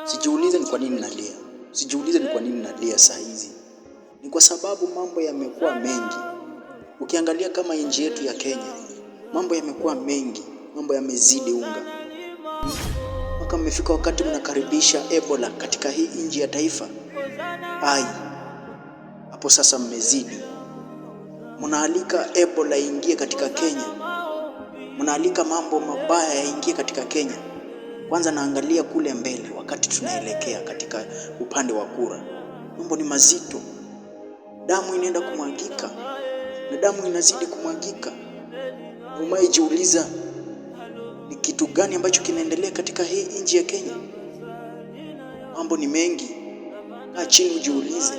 Sijiulize ni kwa nini nalia. Sijiulize ni kwa nini nalia saa hizi. Ni kwa sababu mambo yamekuwa mengi. Ukiangalia kama nchi yetu ya Kenya, mambo yamekuwa mengi, mambo yamezidi unga. Mpaka mmefika wakati mnakaribisha Ebola katika hii nchi ya taifa. Hapo sasa mmezidi. Mnaalika Ebola ingie katika Kenya. Mnaalika mambo mabaya yaingie katika Kenya. Kwanza naangalia kule mbele wakati tunaelekea katika upande wa kura. Mambo ni mazito. Damu inaenda kumwagika. Na damu inazidi kumwagika. Umejiuliza ni kitu gani ambacho kinaendelea katika hii nchi ya Kenya? Mambo ni mengi. Kaa chini ujiulize.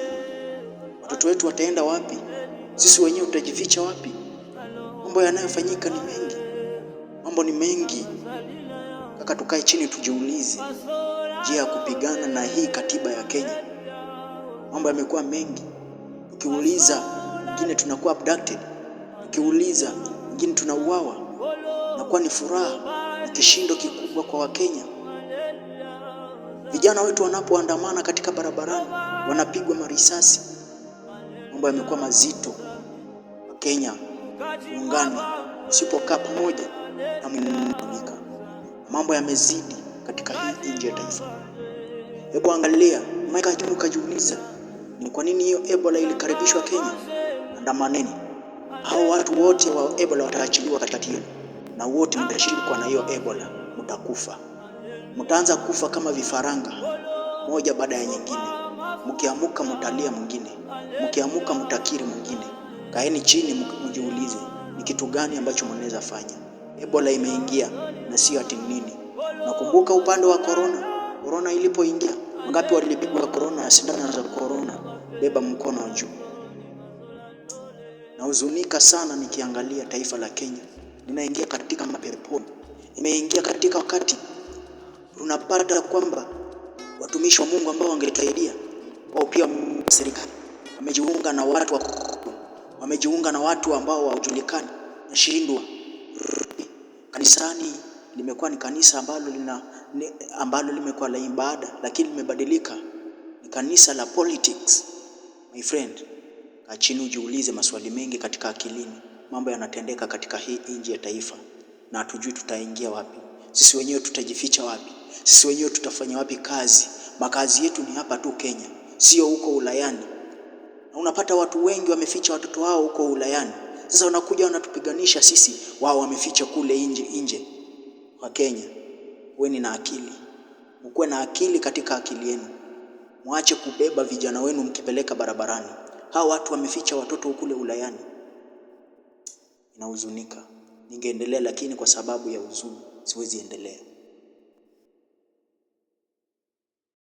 Watoto wetu wataenda wapi? Sisi wenyewe tutajificha wapi? Mambo yanayofanyika ni mengi. Mambo ni mengi. Kaka, tukae chini tujiulize. Je, ya kupigana na hii katiba ya Kenya? Mambo yamekuwa mengi. Ukiuliza, wengine tunakuwa abducted. Ukiuliza, wengine tunauawa. Inakuwa ni furaha, ni kishindo kikubwa kwa Wakenya. Vijana wetu wanapoandamana katika barabarani, wanapigwa marisasi. Mambo yamekuwa mazito. Wakenya, muungane. Usipokaa pamoja, hamtafanika. Mambo yamezidi katika hii nchi ya taifa. Hebu angalia, ukajiuliza, ni kwa nini hiyo Ebola ilikaribishwa Kenya? Andamaneni. Hao watu wote wa Ebola wataachiliwa katikati yenu. Na wote mtashirikwa na hiyo Ebola, mtakufa. Mtaanza kufa kama vifaranga, moja baada ya nyingine. Mkiamuka mtalia mwingine, mkiamuka mtakiri mwingine. Kaeni chini mjiulize, ni kitu gani ambacho mnaweza fanya? Ebola imeingia na sio ati nini. Nakumbuka upande wa corona ilipoingia, wangapi walipigwa corona na sindano za corona? Beba mkono juu. Nahuzunika sana nikiangalia taifa la Kenya linaingia katika mapeponi. Imeingia katika wakati tunapata kwamba watumishi wa Mungu ambao wangetusaidia wao pia serikali wamejiunga na watu ambao hawajulikani. Nashindwa. Kanisani limekuwa ni kanisa ambalo limekuwa la ibada, lakini limebadilika, ni kanisa la politics. My friend, kaa chini ujiulize maswali mengi katika akilini. Mambo yanatendeka katika hii nchi ya taifa na hatujui tutaingia wapi. Sisi wenyewe tutajificha wapi? Sisi wenyewe tutafanya wapi kazi? Makazi yetu ni hapa tu Kenya, sio huko Ulayani. Na unapata watu wengi wameficha watoto wao huko Ulayani. Sasa wanakuja wanatupiganisha sisi, wao wameficha kule nje. Wa Kenya, kuweni na akili. Mkuwe na akili katika akili yenu. Mwache kubeba vijana wenu mkipeleka barabarani. Hao watu wameficha watoto kule Ulayani. Inahuzunika. Ningeendelea lakini kwa sababu ya huzuni siwezi endelea.